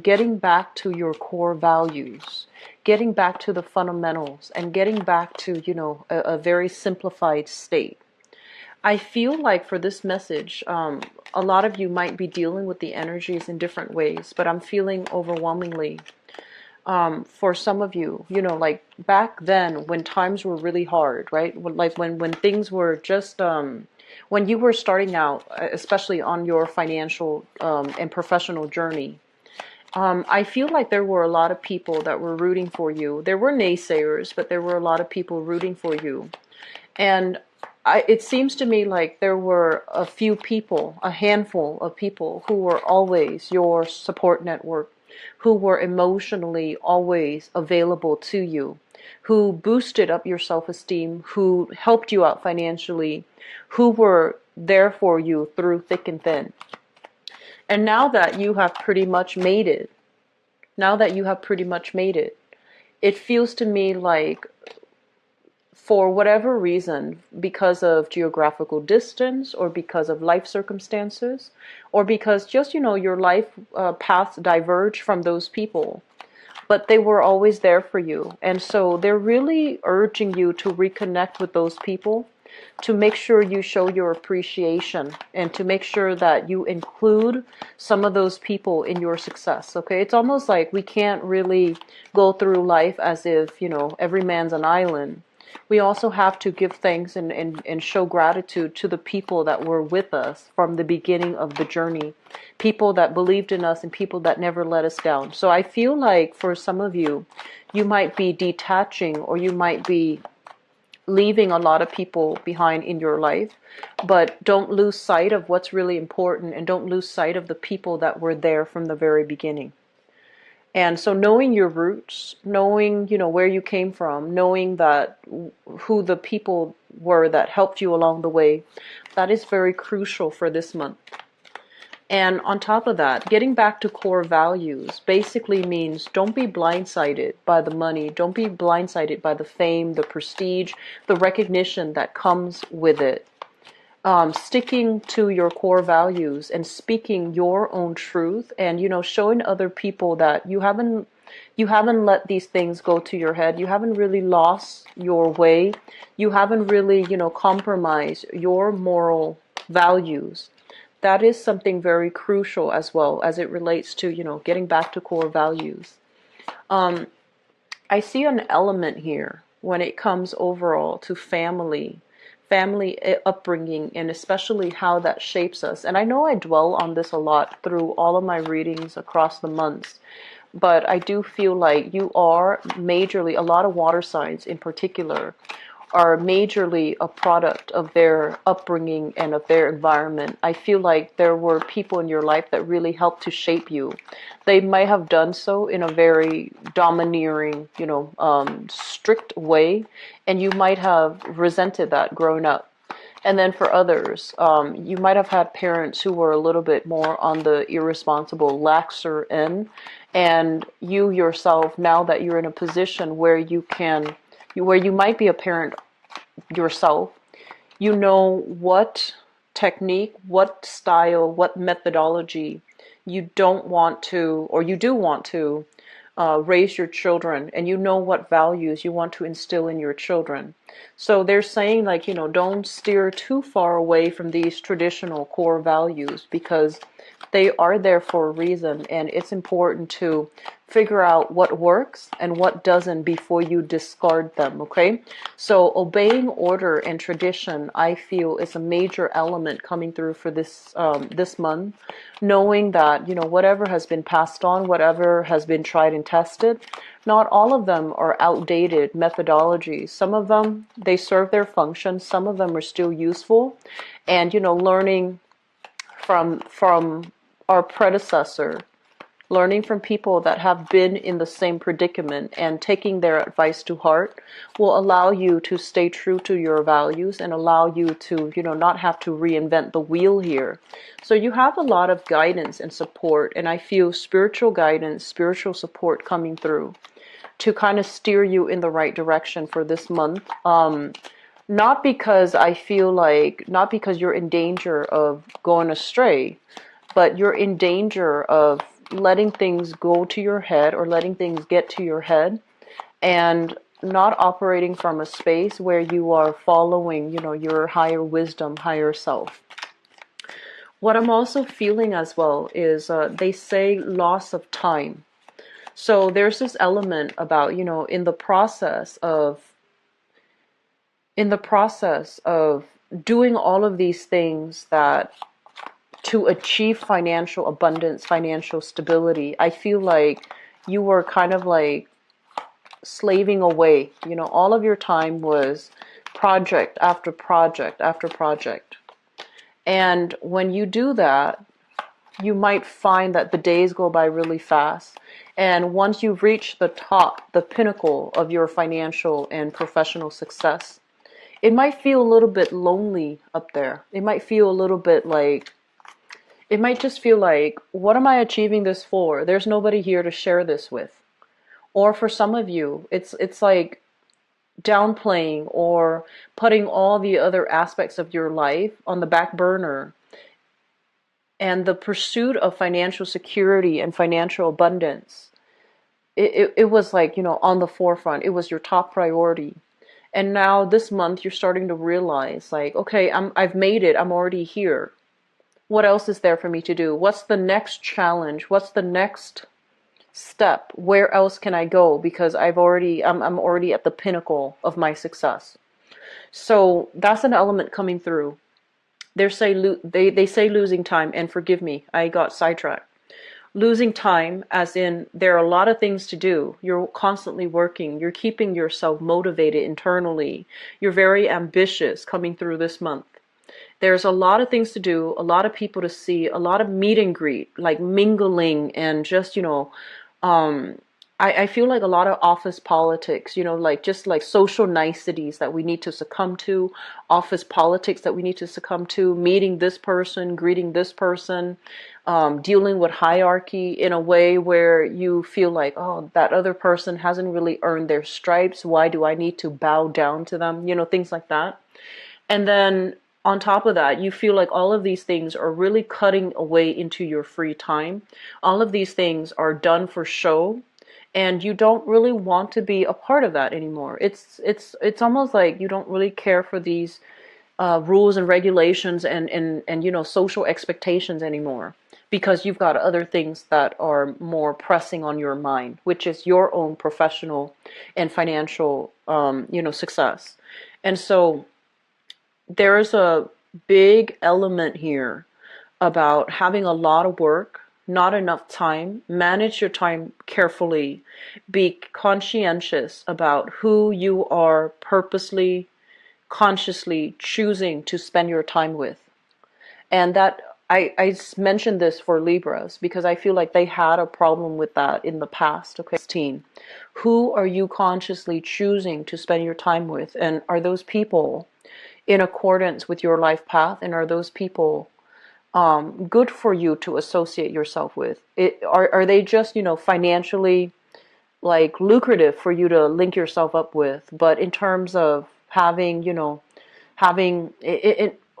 getting back to your core values, getting back to the fundamentals, and getting back to, a very simplified state. I feel like for this message, a lot of you might be dealing with the energies in different ways, but I'm feeling overwhelmingly, for some of you, like back then when times were really hard, right? Like when things were just, when you were starting out, especially on your financial and professional journey, I feel like there were a lot of people that were rooting for you. There were naysayers, but there were a lot of people rooting for you. And it seems to me like there were a few people, a handful of people who were always your support network, who were emotionally always available to you, who boosted up your self-esteem, who helped you out financially, who were there for you through thick and thin. And now that you have pretty much made it, it feels to me like, for whatever reason, because of geographical distance or because of life circumstances, or because just, your life paths diverge from those people, but they were always there for you. And so they're really urging you to reconnect with those people, to make sure you show your appreciation, and to make sure that you include some of those people in your success. Okay, it's almost like we can't really go through life as if, every man's an island. We also have to give thanks and show gratitude to the people that were with us from the beginning of the journey, people that believed in us and people that never let us down. So I feel like for some of you, you might be detaching, or you might be leaving a lot of people behind in your life, but don't lose sight of what's really important, and don't lose sight of the people that were there from the very beginning. And so knowing your roots, knowing, where you came from, knowing that who the people were that helped you along the way, that is very crucial for this month. And on top of that, getting back to core values basically means don't be blindsided by the money. Don't be blindsided by the fame, the prestige, the recognition that comes with it. Sticking to your core values and speaking your own truth, and, showing other people that you haven't let these things go to your head. You haven't really lost your way. You haven't really, compromised your moral values. That is something very crucial as well, as it relates to, getting back to core values. I see an element here when it comes overall to family upbringing, and especially how that shapes us. And I know I dwell on this a lot through all of my readings across the months, but I do feel like you are majorly, a lot of water signs in particular, are majorly a product of their upbringing and of their environment. I feel like there were people in your life that really helped to shape you. They might have done so in a very domineering, strict way, and you might have resented that growing up. And then for others, you might have had parents who were a little bit more on the irresponsible, laxer end, and you yourself, now that you're in a position where where you might be a parent yourself, you know what technique, what style, what methodology you don't want to, or you do want to raise your children, and you know what values you want to instill in your children. So they're saying, like, don't steer too far away from these traditional core values, because they are there for a reason, and it's important to figure out what works and what doesn't before you discard them, okay? So obeying order and tradition, I feel, is a major element coming through for this month. Knowing that, whatever has been passed on, whatever has been tried and tested, not all of them are outdated methodologies. Some of them, they serve their function. Some of them are still useful. And, learning from our predecessor, learning from people that have been in the same predicament and taking their advice to heart will allow you to stay true to your values, and allow you to, not have to reinvent the wheel here. So you have a lot of guidance and support, and I feel spiritual guidance, spiritual support coming through to kind of steer you in the right direction for this month. Not because you're in danger of going astray, but you're in danger of letting things go to your head or letting things get to your head, and not operating from a space where you are following, your higher wisdom, higher self. What I'm also feeling as well is they say loss of time. So there's this element about, in the process of doing all of these things that to achieve financial abundance, financial stability, I feel like you were kind of like slaving away. All of your time was project after project after project. And when you do that, you might find that the days go by really fast. And once you've reached the top, the pinnacle of your financial and professional success, it might feel a little bit lonely up there. It might feel a little bit like, it might just feel like, what am I achieving this for? There's nobody here to share this with. Or for some of you, it's like downplaying or putting all the other aspects of your life on the back burner. And the pursuit of financial security and financial abundance, it was like, on the forefront. It was your top priority. And now this month you're starting to realize like, okay, I've made it. I'm already here. What else is there for me to do? What's the next challenge? What's the next step? Where else can I go? Because I'm already at the pinnacle of my success. So that's an element coming through. They say losing time, and forgive me, I got sidetracked. Losing time as in there are a lot of things to do. You're constantly working. You're keeping yourself motivated internally. You're very ambitious coming through this month. There's a lot of things to do, a lot of people to see, a lot of meet and greet, like mingling and just, I feel like a lot of office politics, like just like social niceties that we need to succumb to, office politics that we need to succumb to, meeting this person, greeting this person, dealing with hierarchy in a way where you feel like, oh, that other person hasn't really earned their stripes. Why do I need to bow down to them? Things like that. And then on top of that, you feel like all of these things are really cutting away into your free time. All of these things are done for show. And you don't really want to be a part of that anymore. It's almost like you don't really care for these rules and regulations and social expectations anymore, because you've got other things that are more pressing on your mind, which is your own professional and financial success. And so there is a big element here about having a lot of work, not enough time. Manage your time carefully. Be conscientious about who you are purposely, consciously choosing to spend your time with. And that I mentioned this for Libras because I feel like they had a problem with that in the past. Okay, 16. Who are you consciously choosing to spend your time with? And are those people in accordance with your life path? And are those people good for you to associate yourself with? Are they just, financially like lucrative for you to link yourself up with? But in terms of having,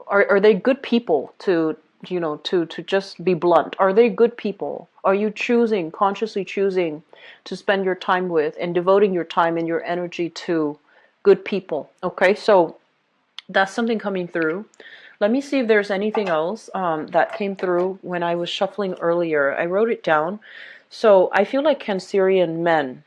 are they good people to, to just be blunt? Are they good people? Are you consciously choosing to spend your time with and devoting your time and your energy to good people? Okay, so that's something coming through. Let me see if there's anything else that came through when I was shuffling earlier. I wrote it down. So I feel like Cancerian men,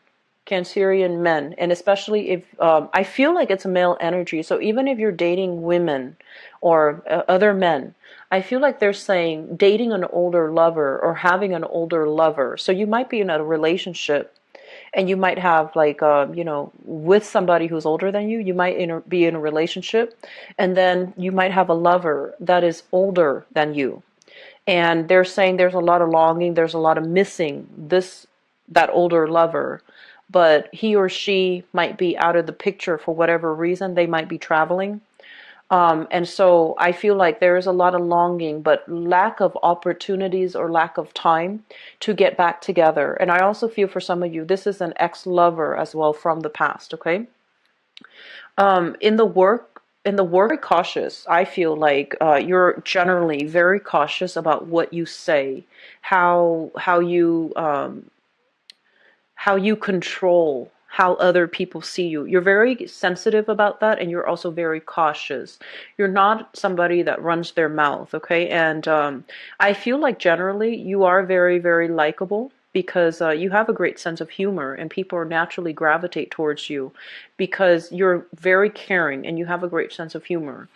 and especially if I feel like it's a male energy. So even if you're dating women or other men, I feel like they're saying dating an older lover or having an older lover. So you might be in a relationship and you might have like, with somebody who's older than you, you might be in a relationship, and then you might have a lover that is older than you. And they're saying there's a lot of longing, there's a lot of missing that older lover, but he or she might be out of the picture for whatever reason. They might be traveling. And so I feel like there is a lot of longing, but lack of opportunities or lack of time to get back together. And I also feel for some of you, this is an ex-lover as well from the past, okay? In the work in the work, very cautious. I feel like you're generally very cautious about what you say, how you control how other people see you. You're very sensitive about that, and you're also very cautious. You're not somebody that runs their mouth, okay? And I feel like generally you are very, very likable because you have a great sense of humor, and people naturally gravitate towards you because you're very caring and you have a great sense of humor.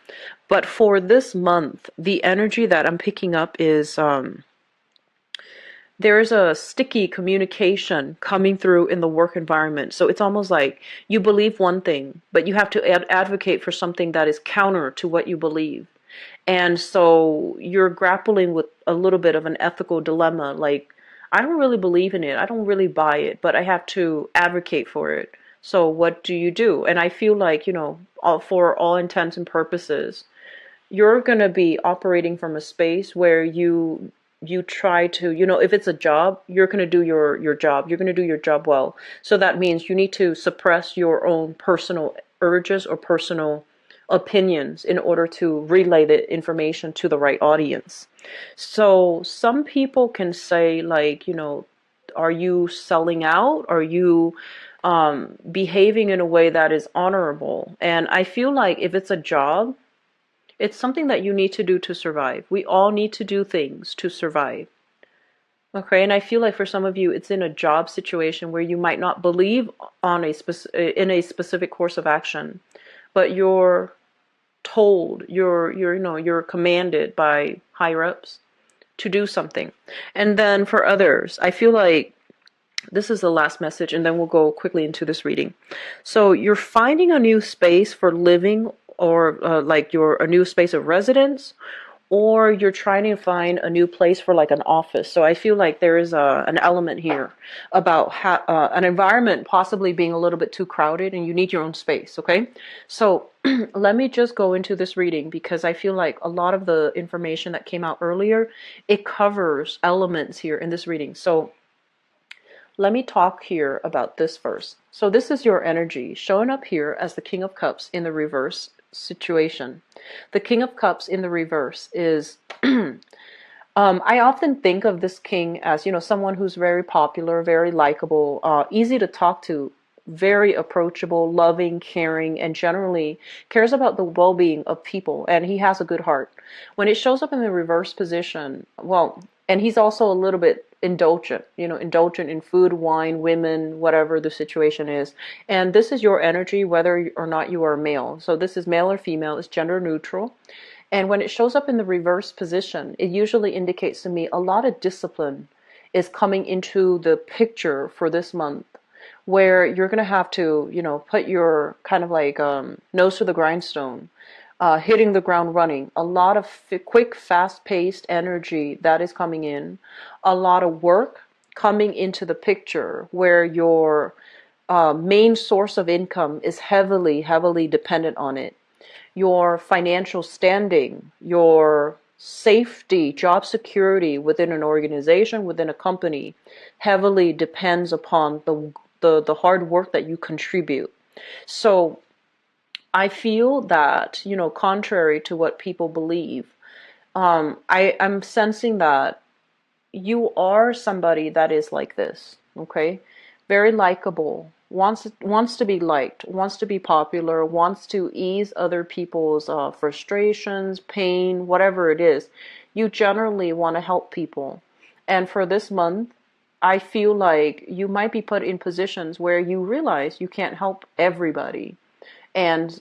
But for this month, the energy that I'm picking up is there is a sticky communication coming through in the work environment. So it's almost like you believe one thing, but you have to advocate for something that is counter to what you believe. And so you're grappling with a little bit of an ethical dilemma. Like, I don't really believe in it. I don't really buy it, but I have to advocate for it. So what do you do? And I feel like, for all intents and purposes, you're going to be operating from a space where you try to, if it's a job, you're going to do your job. You're going to do your job well. So that means you need to suppress your own personal urges or personal opinions in order to relay the information to the right audience. So some people can say, like, are you selling out? Are you behaving in a way that is honorable? And I feel like if it's a job, it's something that you need to do to survive. We all need to do things to survive. Okay, and I feel like for some of you, it's in a job situation where you might not believe in a specific course of action, but you're told, you're commanded by higher ups to do something. And then for others, I feel like this is the last message, and then we'll go quickly into this reading. So you're finding a new space for living, or like a new space of residence, or you're trying to find a new place for like an office. So I feel like there is an element here about an environment possibly being a little bit too crowded and you need your own space, okay? So let me just go into this reading because I feel like a lot of the information that came out earlier, it covers elements here in this reading. So let me talk here about this first. So this is your energy showing up here as the King of Cups in the reverse situation. The King of Cups in the reverse is, I often think of this king as, someone who's very popular, very likable, easy to talk to, very approachable, loving, caring, and generally cares about the well-being of people, and he has a good heart. When it shows up in the reverse position, well, and he's also a little bit indulgent, indulgent in food, wine, women, whatever the situation is. And this is your energy, whether or not you are male. So this is male or female, it's gender neutral. And when it shows up in the reverse position, it usually indicates to me a lot of discipline is coming into the picture for this month, where you're going to have to, put your kind of like nose to the grindstone, hitting the ground running. A lot of quick, fast-paced energy that is coming in. A lot of work coming into the picture where your main source of income is heavily, heavily dependent on it. Your financial standing, your safety, job security within an organization, within a company, heavily depends upon the hard work that you contribute. So I feel that, contrary to what people believe, I'm sensing that you are somebody that is like this, okay? Very likable, wants to be liked, wants to be popular, wants to ease other people's frustrations, pain, whatever it is. You generally want to help people. And for this month, I feel like you might be put in positions where you realize you can't help everybody. And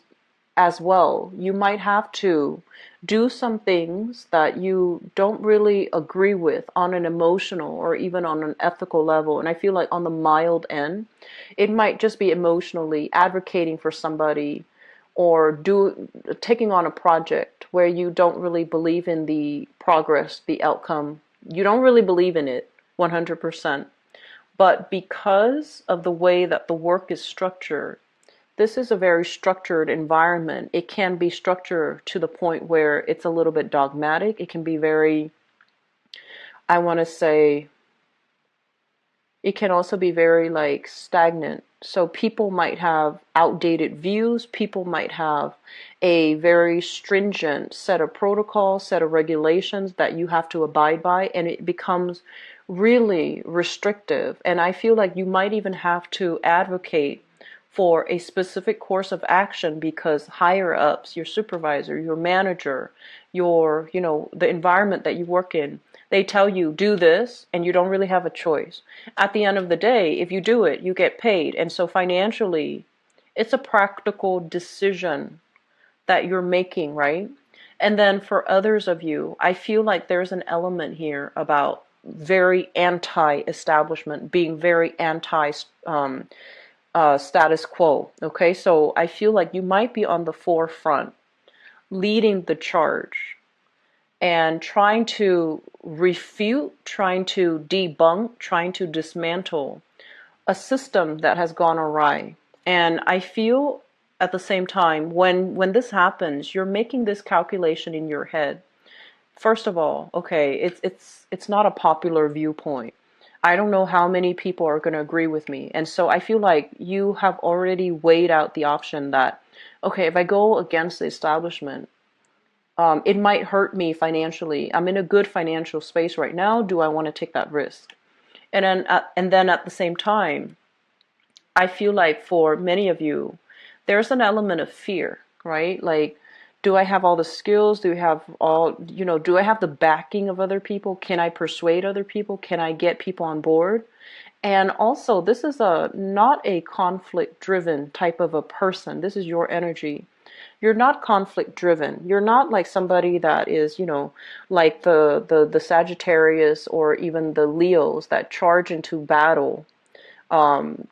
as well, you might have to do some things that you don't really agree with on an emotional or even on an ethical level. And I feel like on the mild end, it might just be emotionally advocating for somebody or taking on a project where you don't really believe in the progress, the outcome. You don't really believe in it 100%. But because of the way that the work is structured, this is a very structured environment. It can be structured to the point where it's a little bit dogmatic. It can be very, I want to say, it can also be very like stagnant. So people might have outdated views, people might have a very stringent set of protocols, set of regulations that you have to abide by, and it becomes really restrictive. And I feel like you might even have to advocate for a specific course of action because higher ups, your supervisor, your manager, the environment that you work in, they tell you do this and you don't really have a choice. At the end of the day, if you do it, you get paid. And so financially, it's a practical decision that you're making, right? And then for others of you, I feel like there's an element here about very anti-establishment, being very anti status quo. Okay, so I feel like you might be on the forefront, leading the charge, and trying to refute, trying to debunk, trying to dismantle a system that has gone awry. And I feel at the same time, when this happens, you're making this calculation in your head. First of all, okay, it's not a popular viewpoint. I don't know how many people are going to agree with me. And so I feel like you have already weighed out the option that, okay, if I go against the establishment, it might hurt me financially. I'm in a good financial space right now. Do I want to take that risk? And then at the same time, I feel like for many of you, there's an element of fear, right? Like, do I have all the skills? Do I have do I have the backing of other people? Can I persuade other people? Can I get people on board? And also, this is not a conflict driven type of a person. This is your energy. You're not conflict driven. You're not like somebody that is, like the Sagittarius or even the Leos that charge into battle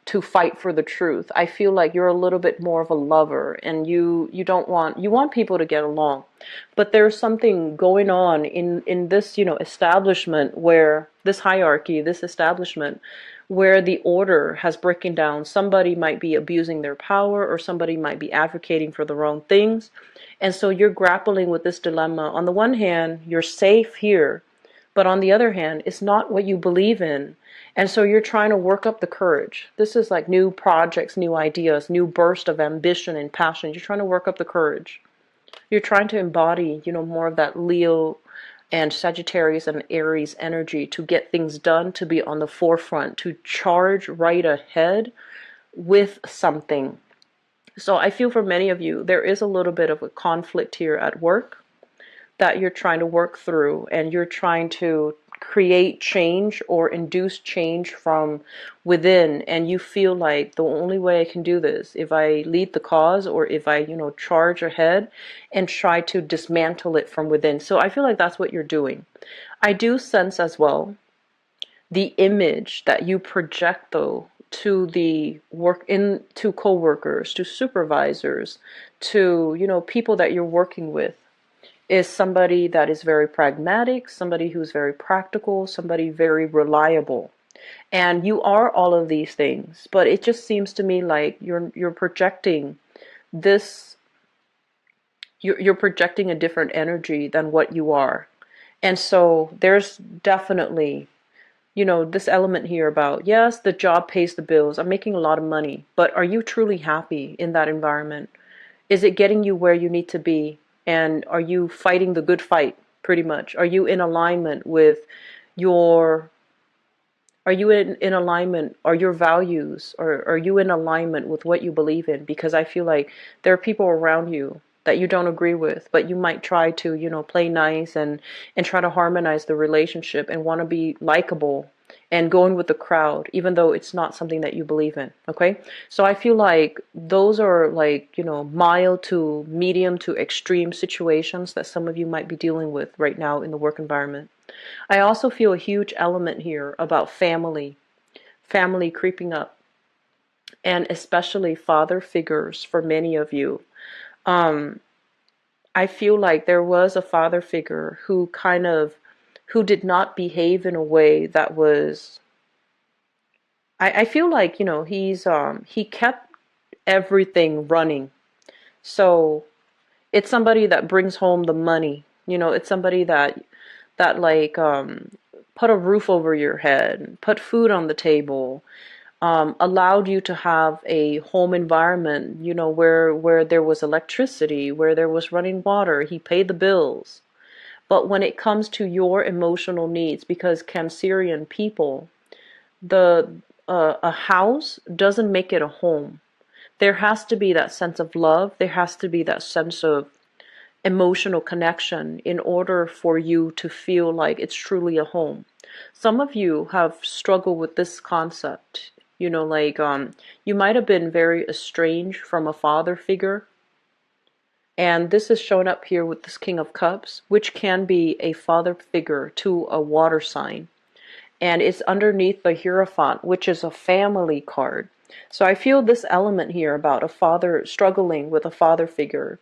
to fight for the truth. I feel like you're a little bit more of a lover, and you want people to get along, but there's something going on in this establishment, where this hierarchy, this establishment, where the order has broken down. Somebody might be abusing their power, or somebody might be advocating for the wrong things, and so you're grappling with this dilemma. On the one hand, you're safe here, but on the other hand, it's not what you believe in. And so you're trying to work up the courage. This is like new projects, new ideas, new burst of ambition and passion. You're trying to work up the courage. You're trying to embody, more of that Leo and Sagittarius and Aries energy to get things done, to be on the forefront, to charge right ahead with something. So I feel for many of you, there is a little bit of a conflict here at work that you're trying to work through, and you're trying to create change or induce change from within, and you feel like the only way I can do this if I lead the cause, or if I charge ahead and try to dismantle it from within. So I feel like that's what you're doing. I do sense as well the image that you project, though, to to co-workers, to supervisors, to people that you're working with, is somebody that is very pragmatic, somebody who's very practical, somebody very reliable. And you are all of these things, but it just seems to me like you're projecting this, you're projecting a different energy than what you are. And so there's definitely, this element here about, yes, the job pays the bills, I'm making a lot of money, but are you truly happy in that environment? Is it getting you where you need to be? And are you fighting the good fight, pretty much? Are you in alignment with are you in alignment, are your values, or are you in alignment with what you believe in? Because I feel like there are people around you that you don't agree with, but you might try to, play nice and try to harmonize the relationship and want to be likable and going with the crowd, even though it's not something that you believe in. Okay, so I feel like those are like, mild to medium to extreme situations that some of you might be dealing with right now in the work environment. I also feel a huge element here about family creeping up, and especially father figures for many of you. I feel like there was a father figure who did not behave in a way that was, I feel like, he kept everything running. So it's somebody that brings home the money. It's somebody that like put a roof over your head, put food on the table, allowed you to have a home environment, where there was electricity, where there was running water. He paid the bills. But when it comes to your emotional needs, because Cancerian people, the a house doesn't make it a home. There has to be that sense of love. There has to be that sense of emotional connection in order for you to feel like it's truly a home. Some of you have struggled with this concept. You might have been very estranged from a father figure. And this is shown up here with this King of Cups, which can be a father figure to a water sign. And it's underneath the Hierophant, which is a family card. So I feel this element here about a father struggling with a father figure.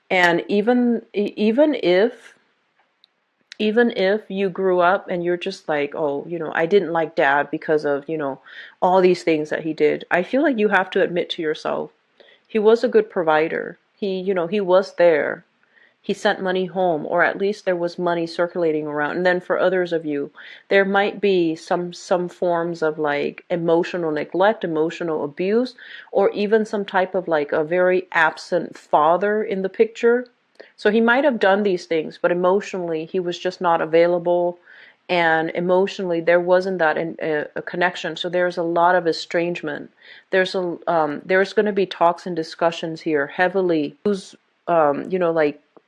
And even if you grew up and you're just like, oh, I didn't like dad because of, all these things that he did. I feel like you have to admit to yourself, he was a good provider. He was there. He sent money home, or at least there was money circulating around. And then for others of you, there might be some forms of like emotional neglect, emotional abuse, or even some type of like a very absent father in the picture. So he might have done these things, but emotionally he was just not available, and emotionally there wasn't that a connection. So there's a lot of estrangement. There's going to be talks and discussions here heavily who's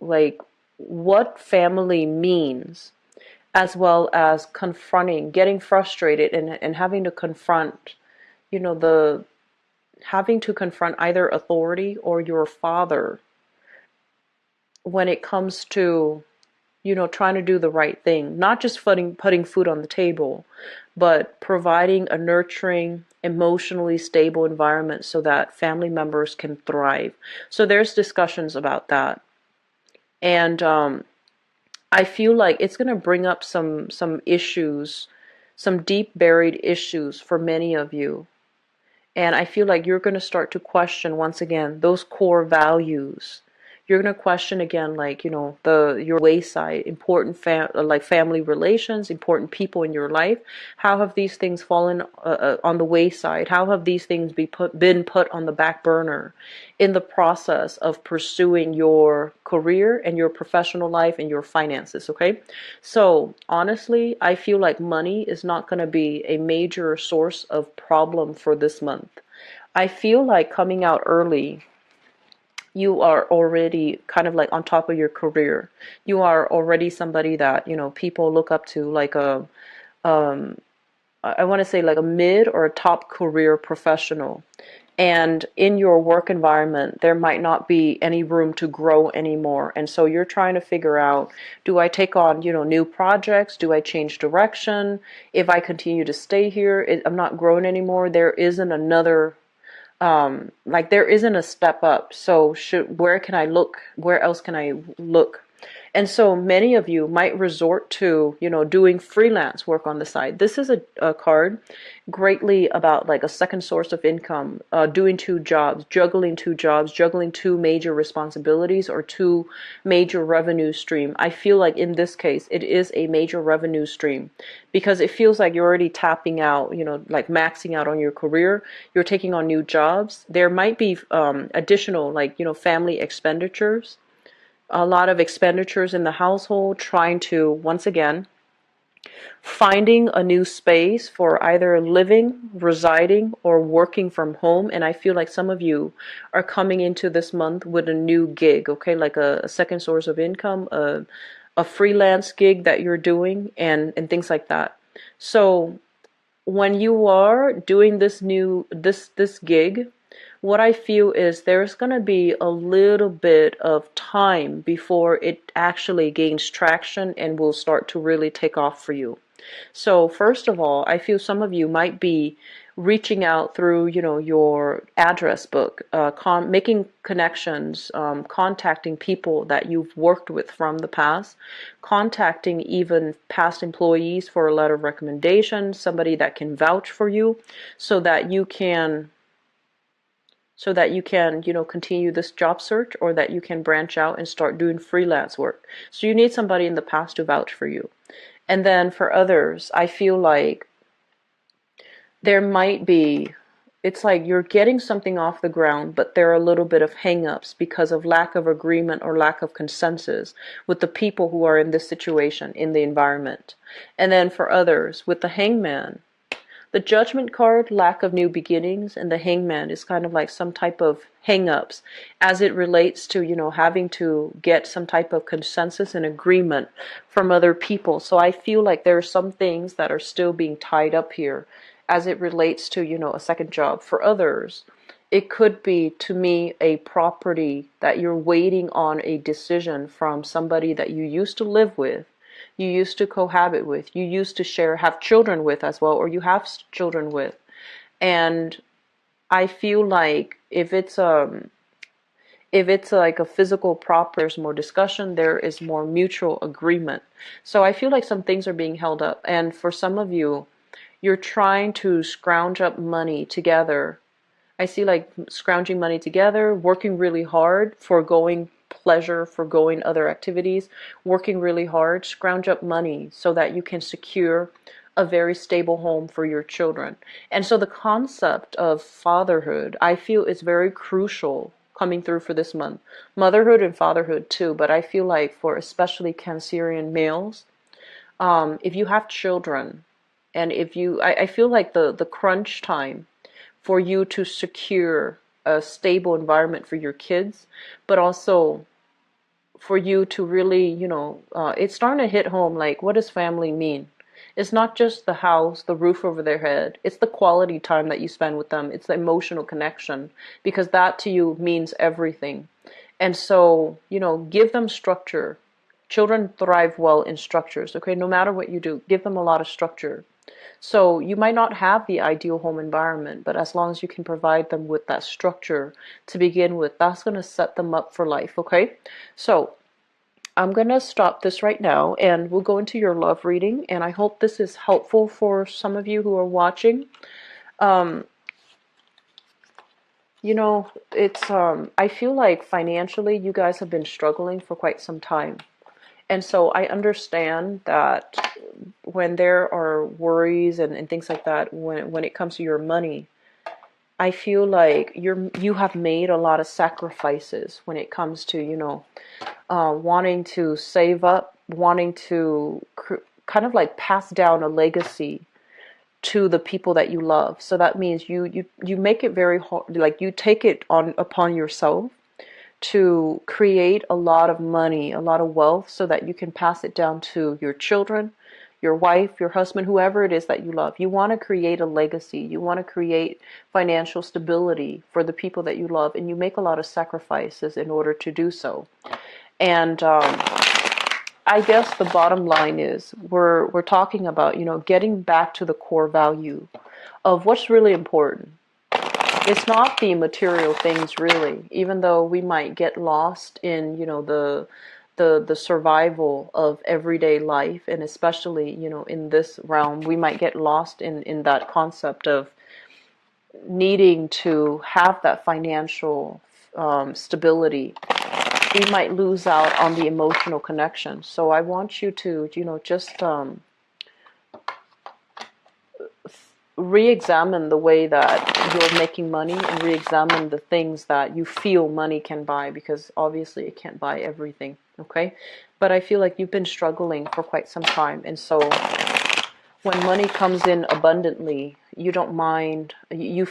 like what family means, as well as confronting, getting frustrated, and having to confront, the having to confront either authority or your father when it comes to, trying to do the right thing, not just putting food on the table, but providing a nurturing, emotionally stable environment so that family members can thrive. So there's discussions about that. And I feel like it's going to bring up some issues, some deep buried issues for many of you. And I feel like you're going to start to question once again those core values. You're going to question again, like, your wayside, important like family relations, important people in your life. How have these things fallen on the wayside? How have these things been put on the back burner in the process of pursuing your career and your professional life and your finances? Okay, so honestly, I feel like money is not going to be a major source of problem for this month. I feel like coming out early, you are already kind of like on top of your career. You are already somebody that, people look up to, like I want to say like a mid or a top career professional. And in your work environment, there might not be any room to grow anymore. And so you're trying to figure out, do I take on, new projects? Do I change direction? If I continue to stay here, I'm not growing anymore. There isn't another like there isn't a step up. So where can I look? Where else can I look? And so many of you might resort to, doing freelance work on the side. This is a card greatly about like a second source of income, doing two jobs, juggling two major responsibilities or two major revenue stream. I feel like in this case, it is a major revenue stream because it feels like you're already tapping out, like maxing out on your career. You're taking on new jobs. There might be additional, like, family expenditures, a lot of expenditures in the household, trying to, once again, finding a new space for either living, residing, or working from home. And I feel like some of you are coming into this month with a new gig, okay, like a second source of income, a freelance gig that you're doing, and things like that. So when you are doing this gig, what I feel is there's going to be a little bit of time before it actually gains traction and will start to really take off for you. So first of all, I feel some of you might be reaching out through, your address book, making connections, contacting people that you've worked with from the past, contacting even past employees for a letter of recommendation, somebody that can vouch for you, so that you can continue this job search, or that you can branch out and start doing freelance work. So you need somebody in the past to vouch for you. And then for others, I feel like there might be, it's like you're getting something off the ground, but there are a little bit of hang-ups because of lack of agreement or lack of consensus with the people who are in this situation, in the environment. And then for others, with the hangman, the judgment card, lack of new beginnings, and the hangman is kind of like some type of hang-ups as it relates to, having to get some type of consensus and agreement from other people. So I feel like there are some things that are still being tied up here as it relates to, a second job. For others, it could be, to me, a property that you're waiting on a decision from somebody that you used to live with, you used to cohabit with, you used to have children with as well, or you have children with. And I feel like if it's like a physical property, there's more discussion, there is more mutual agreement. So I feel like some things are being held up. And for some of you, you're trying to scrounge up money together. I see like scrounging money together, working really hard, foregoing pleasure, foregoing other activities, working really hard, scrounge up money so that you can secure a very stable home for your children. And so the concept of fatherhood, I feel, is very crucial coming through for this month. Motherhood and fatherhood too, but I feel like for especially Cancerian males, if you have children, and I feel like the crunch time for you to secure a stable environment for your kids, but also for you to really, it's starting to hit home. Like, what does family mean? It's not just the house, the roof over their head. It's the quality time that you spend with them. It's the emotional connection, because that to you means everything. And so, give them structure. Children thrive well in structures, okay? No matter what you do, give them a lot of structure. So you might not have the ideal home environment, but as long as you can provide them with that structure to begin with, that's going to set them up for life, okay? So I'm going to stop this right now and we'll go into your love reading. And I hope this is helpful for some of you who are watching. Um, I feel like financially you guys have been struggling for quite some time. And so I understand that when there are worries and things like that, when it comes to your money, I feel like you have made a lot of sacrifices when it comes to, wanting to save up, wanting to kind of like pass down a legacy to the people that you love. So that means you make it very hard, like you take it on upon yourself to create a lot of money, a lot of wealth, so that you can pass it down to your children, your wife, your husband, whoever it is that you love. You want to create a legacy. You want to create financial stability for the people that you love, and you make a lot of sacrifices in order to do so. And I guess the bottom line is we're talking about, getting back to the core value of what's really important. It's not the material things really, even though we might get lost in, the survival of everyday life, and especially, in this realm, we might get lost in that concept of needing to have that financial stability. We might lose out on the emotional connection. So I want you to, just re-examine the way that you're making money and re-examine the things that you feel money can buy, because obviously it can't buy everything, okay? But I feel like you've been struggling for quite some time, and so when money comes in abundantly, you don't mind, you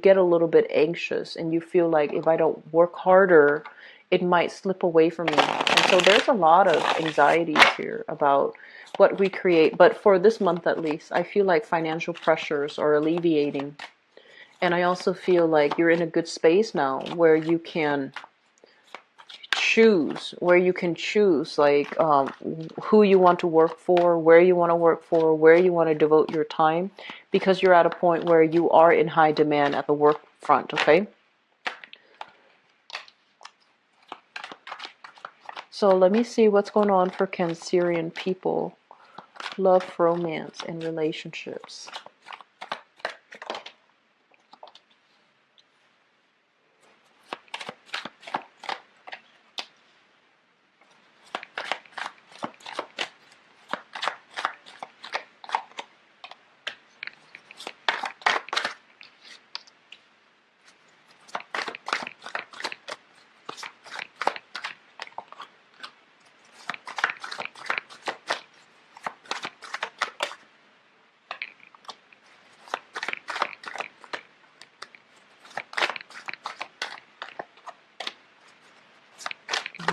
get a little bit anxious, and you feel like if I don't work harder, it might slip away from me. And so there's a lot of anxieties here about what we create. But for this month at least, I feel like financial pressures are alleviating. And I also feel like you're in a good space now where you can choose, like who you want to work for, where you want to work for, where you want to devote your time, because you're at a point where you are in high demand at the work front, okay? So let me see what's going on for Cancerian people. Love, romance, and relationships.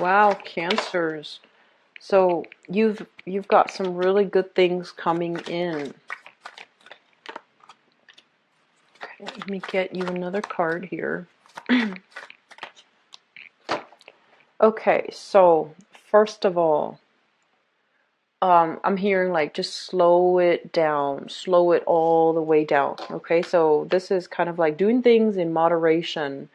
Wow, Cancers. So you've got some really good things coming in. Okay, let me get you another card here. Okay, so first of all, I'm hearing like just slow it down, slow it all the way down. Okay, so this is kind of like doing things in moderation,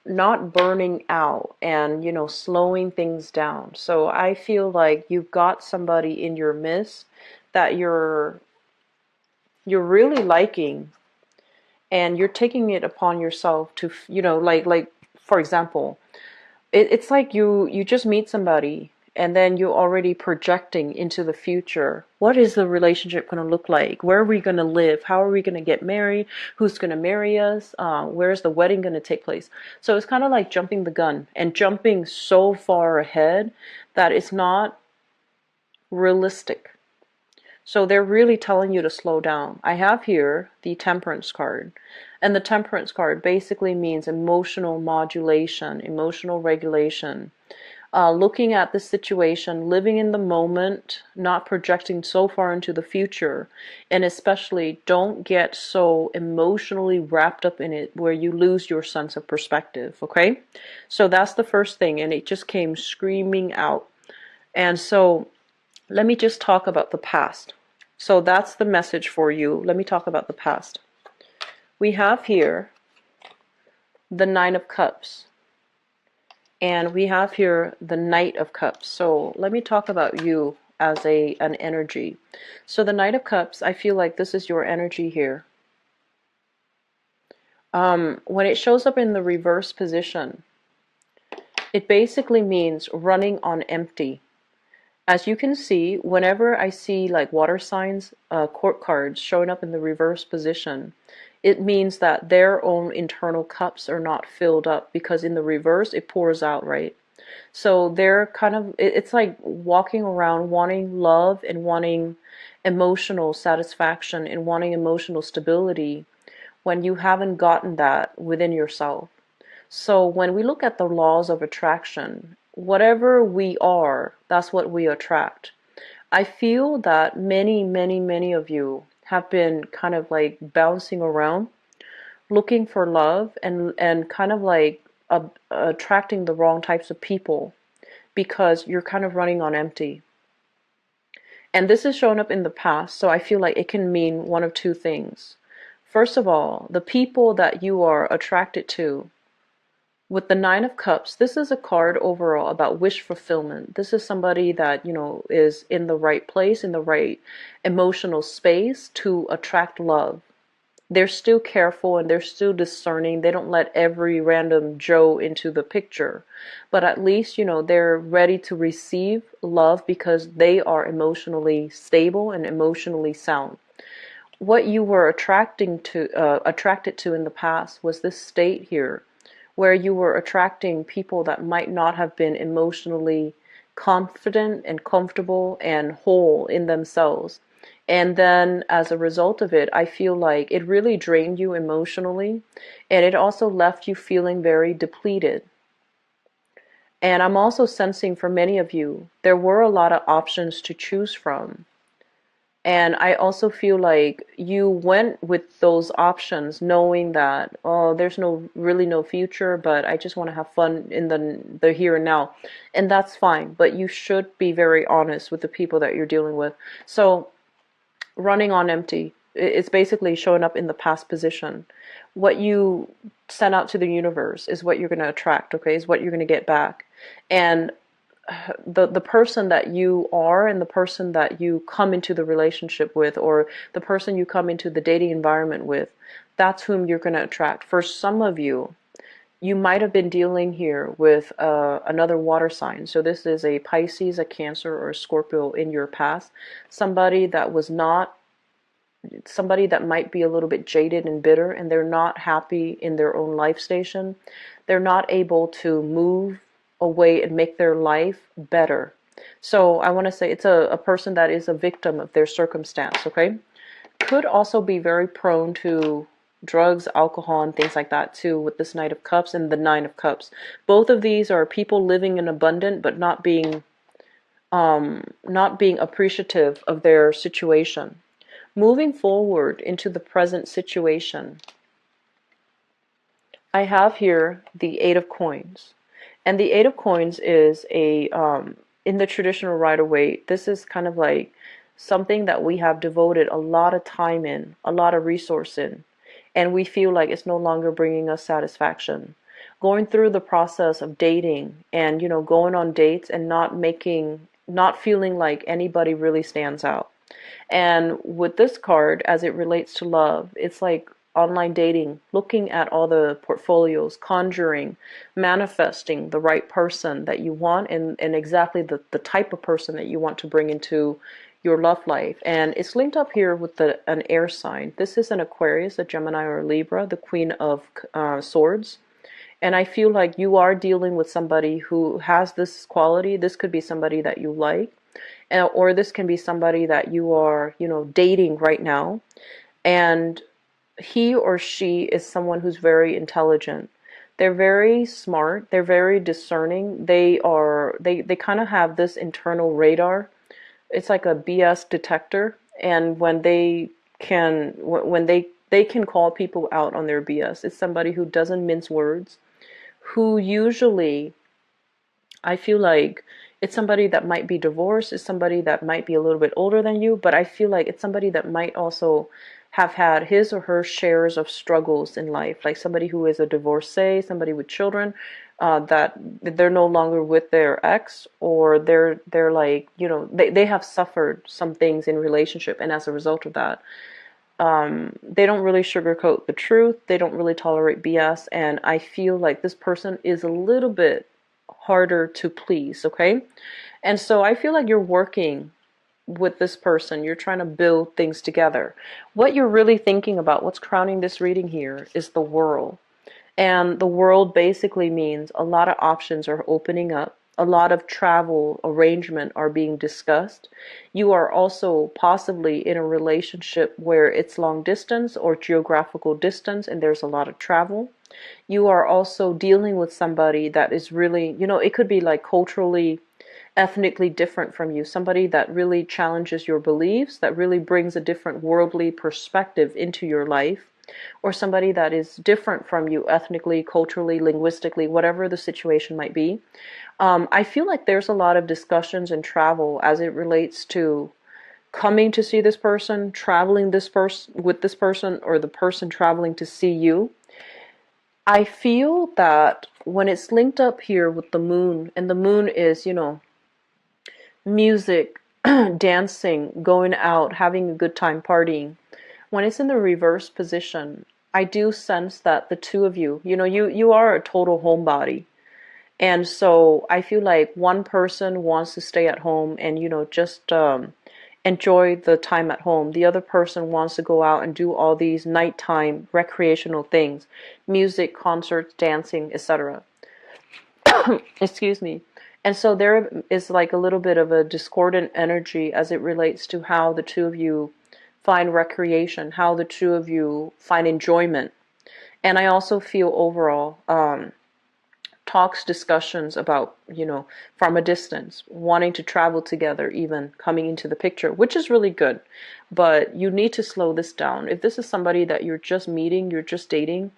not burning out, and slowing things down. So I feel like you've got somebody in your midst that you're really liking, and you're taking it upon yourself to like for example, it's like you just meet somebody, and then you're already projecting into the future. What is the relationship going to look like? Where are we going to live? How are we going to get married? Who's going to marry us? Where's the wedding going to take place? So it's kind of like jumping the gun and jumping so far ahead that it's not realistic. So they're really telling you to slow down. I have here the Temperance card. And the Temperance card basically means emotional modulation, emotional regulation. Looking at the situation, living in the moment, not projecting so far into the future. And especially don't get so emotionally wrapped up in it where you lose your sense of perspective, okay? So that's the first thing, and it just came screaming out. And so let me just talk about the past. So that's the message for you. Let me talk about the past. We have here the Nine of Cups. And we have here the Knight of Cups. So let me talk about you as an energy. So the Knight of Cups, I feel like this is your energy here. When it shows up in the reverse position, it basically means running on empty. As you can see, whenever I see like water signs, court cards showing up in the reverse position, it means that their own internal cups are not filled up, because in the reverse it pours out, right? So they're kind of, it's like walking around wanting love and wanting emotional satisfaction and wanting emotional stability when you haven't gotten that within yourself. So when we look at the laws of attraction, whatever we are, that's what we attract. I feel that many, many, many of you have been kind of like bouncing around, looking for love, and kind of like attracting the wrong types of people because you're kind of running on empty. And this has shown up in the past, so I feel like it can mean one of two things. First of all, the people that you are attracted to. With the Nine of Cups, this is a card overall about wish fulfillment. This is somebody that, is in the right place, in the right emotional space to attract love. They're still careful and they're still discerning. They don't let every random Joe into the picture. But at least, they're ready to receive love because they are emotionally stable and emotionally sound. What you were attracted to in the past was this state here, where you were attracting people that might not have been emotionally confident and comfortable and whole in themselves. And then as a result of it, I feel like it really drained you emotionally, and it also left you feeling very depleted. And I'm also sensing for many of you, there were a lot of options to choose from. And I also feel like you went with those options knowing that, oh, there's really no future, but I just want to have fun in the here and now. And that's fine, but you should be very honest with the people that you're dealing with. So running on empty, it's basically showing up in the past position. What you send out to the universe is what you're going to attract, okay, is what you're going to get back. And the person that you are and the person that you come into the relationship with, or the person you come into the dating environment with, that's whom you're going to attract. For some of you, you might have been dealing here with another water sign. So this is a Pisces, a Cancer, or a Scorpio in your past. Somebody that might be a little bit jaded and bitter, and they're not happy in their own life station. They're not able to move away and make their life better. So I want to say it's a person that is a victim of their circumstance, okay? Could also be very prone to drugs, alcohol, and things like that too, with this Knight of Cups and the Nine of Cups. Both of these are people living in abundance but not being appreciative of their situation. Moving forward into the present situation, I have here the Eight of Coins. And the Eight of Coins is in the traditional Rider-Waite, this is kind of like something that we have devoted a lot of time in, a lot of resource in, and we feel like it's no longer bringing us satisfaction. Going through the process of dating and, going on dates and not feeling like anybody really stands out. And with this card, as it relates to love, it's like online dating, looking at all the portfolios, conjuring, manifesting the right person that you want, and exactly the type of person that you want to bring into your love life. And it's linked up here with an air sign. This is an Aquarius, a Gemini, or a Libra, the Queen of Swords. And I feel like you are dealing with somebody who has this quality. This could be somebody that you like, or this can be somebody that you are, dating right now. And he or she is someone who's very intelligent. They're very smart. They're very discerning. They kind of have this internal radar. It's like a BS detector. And when they can call people out on their BS. It's somebody who doesn't mince words, who usually, I feel like it's somebody that might be divorced, it's somebody that might be a little bit older than you, but I feel like it's somebody that might also have had his or her shares of struggles in life, like somebody who is a divorcee, somebody with children, that they're no longer with their ex, or they're like, they have suffered some things in relationship, and as a result of that, they don't really sugarcoat the truth, they don't really tolerate BS, and I feel like this person is a little bit harder to please, okay? And so I feel like you're working with this person, you're trying to build things together. What you're really thinking about, what's crowning this reading here, is the world. And the world basically means a lot of options are opening up. A lot of travel arrangement are being discussed. You are also possibly in a relationship where it's long distance or geographical distance, and there's a lot of travel. You are also dealing with somebody that is really, it could be like culturally, ethnically different from you, somebody that really challenges your beliefs, that really brings a different worldly perspective into your life, or somebody that is different from you ethnically, culturally, linguistically, whatever the situation might be. I feel like there's a lot of discussions and travel as it relates to coming to see this person, traveling with this person, or the person traveling to see you. I feel that when it's linked up here with the moon, and the moon is, music, dancing, going out, having a good time, partying. When it's in the reverse position, I do sense that the two of you, you are a total homebody. And so I feel like one person wants to stay at home and, just enjoy the time at home. The other person wants to go out and do all these nighttime recreational things, music, concerts, dancing, etc. Excuse me. And so there is like a little bit of a discordant energy as it relates to how the two of you find recreation, how the two of you find enjoyment. And I also feel overall talks, discussions about, from a distance, wanting to travel together, even coming into the picture, which is really good. But you need to slow this down. If this is somebody that you're just meeting, you're just dating,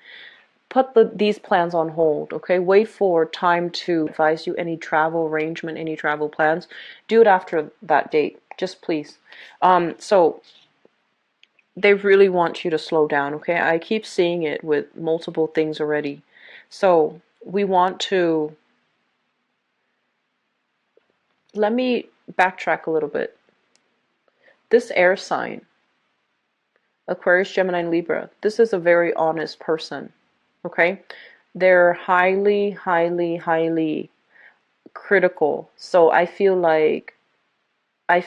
put these plans on hold, okay? Wait for time to advise you any travel arrangement, any travel plans. Do it after that date, just please. So they really want you to slow down, okay? I keep seeing it with multiple things already. So we want to, let me backtrack a little bit. This air sign, Aquarius, Gemini, and Libra, this is a very honest person. Okay, they're highly, highly, highly critical. So I feel like they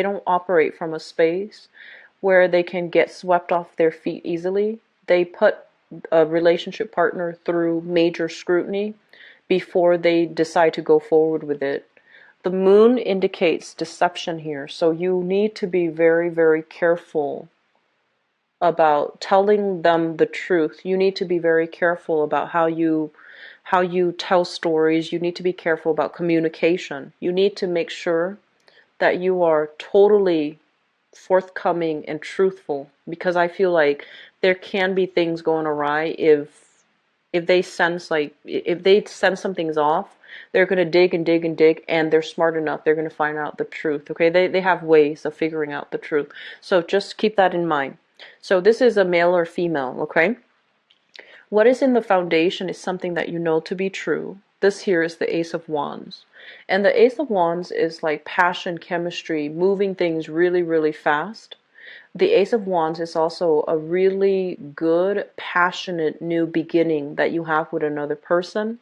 don't operate from a space where they can get swept off their feet easily. They put a relationship partner through major scrutiny before they decide to go forward with it. The moon indicates deception here, so you need to be very, very careful about telling them the truth. You need to be very careful about how you tell stories. You need to be careful about communication. You need to make sure that you are totally forthcoming and truthful, because I feel like there can be things going awry if they sense, like if they sense something's off, they're going to dig and dig and dig, and they're smart enough, they're going to find out the truth. Okay, they have ways of figuring out the truth, so just keep that in mind. So this is a male or female. Okay, what is in the foundation is something that you know to be true. This here is the Ace of Wands. And the Ace of Wands is like passion, chemistry, moving things really, really fast. The Ace of Wands is also a really good, passionate new beginning that you have with another person.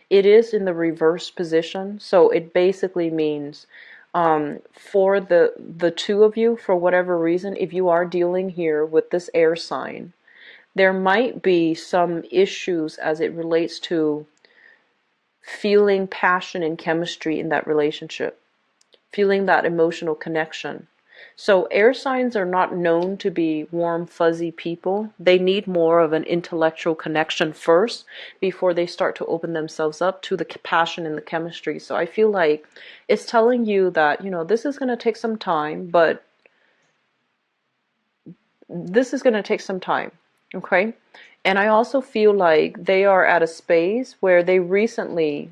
It is in the reverse position, so it basically means for the two of you, for whatever reason, if you are dealing here with this air sign, there might be some issues as it relates to feeling passion and chemistry in that relationship, feeling that emotional connection. So air signs are not known to be warm, fuzzy people. They need more of an intellectual connection first before they start to open themselves up to the passion and the chemistry. So I feel like it's telling you that, this is going to take some time, but this is going to take some time. Okay? And I also feel like they are at a space where they recently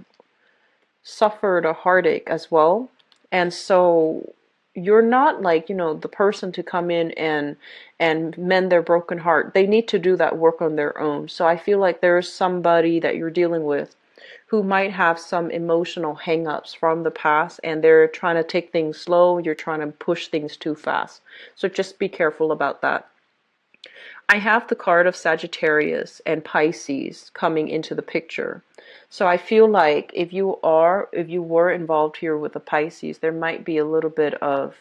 suffered a heartache as well. And so you're not like, the person to come in and mend their broken heart. They need to do that work on their own. So I feel like there's somebody that you're dealing with who might have some emotional hang-ups from the past, and they're trying to take things slow. You're trying to push things too fast. So just be careful about that. I have the card of Sagittarius and Pisces coming into the picture. So I feel like if you were involved here with the Pisces, there might be a little bit of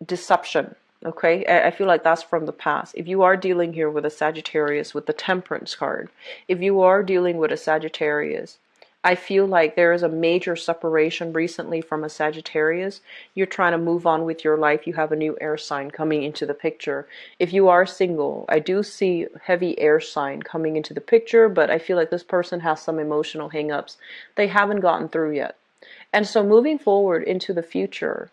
deception. Okay, I feel like that's from the past. If you are dealing here with a Sagittarius with the Temperance card, if you are dealing with a Sagittarius, I feel like there is a major separation recently from a Sagittarius. You're trying to move on with your life. You have a new air sign coming into the picture. If you are single, I do see heavy air sign coming into the picture, but I feel like this person has some emotional hangups they haven't gotten through yet. And so moving forward into the future,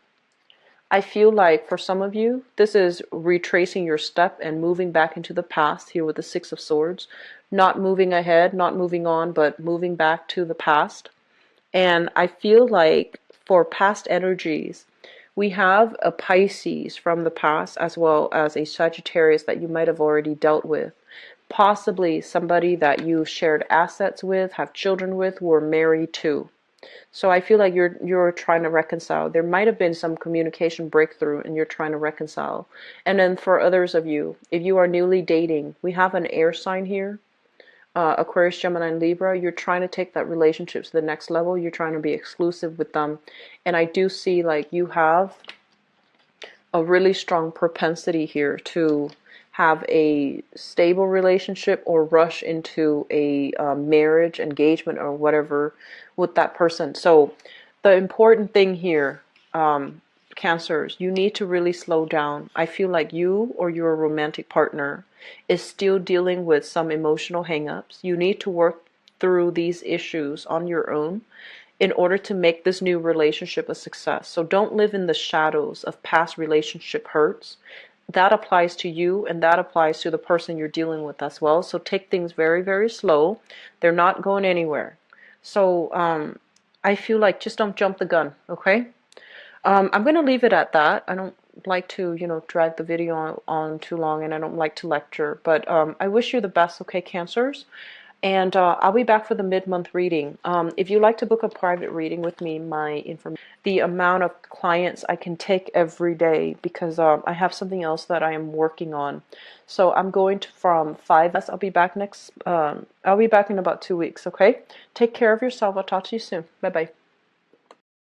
I feel like for some of you, this is retracing your step and moving back into the past here with the Six of Swords. Not moving ahead, not moving on, but moving back to the past. And I feel like for past energies, we have a Pisces from the past as well as a Sagittarius that you might have already dealt with. Possibly somebody that you've shared assets with, have children with, who are married to. So I feel like you're trying to reconcile. There might have been some communication breakthrough and you're trying to reconcile. And then for others of you, if you are newly dating, we have an air sign here. Aquarius, Gemini, and Libra. You're trying to take that relationship to the next level. You're trying to be exclusive with them. And I do see like you have a really strong propensity here to have a stable relationship or rush into a marriage, engagement, or whatever with that person. So the important thing here, Cancers, you need to really slow down. I feel like you or your romantic partner is still dealing with some emotional hangups. You need to work through these issues on your own in order to make this new relationship a success. So don't live in the shadows of past relationship hurts. That applies to you and that applies to the person you're dealing with as well. So take things very, very slow. They're not going anywhere. So I feel like just don't jump the gun, okay? I'm going to leave it at that. I don't like to, drag the video on too long, and I don't like to lecture. But I wish you the best, okay, Cancers? And I'll be back for the mid-month reading. If you'd like to book a private reading with me, my information, the amount of clients I can take every day, because I have something else that I am working on. So I'm going to from 5. I'll be back I'll be back in about 2 weeks, okay? Take care of yourself. I'll talk to you soon. Bye-bye.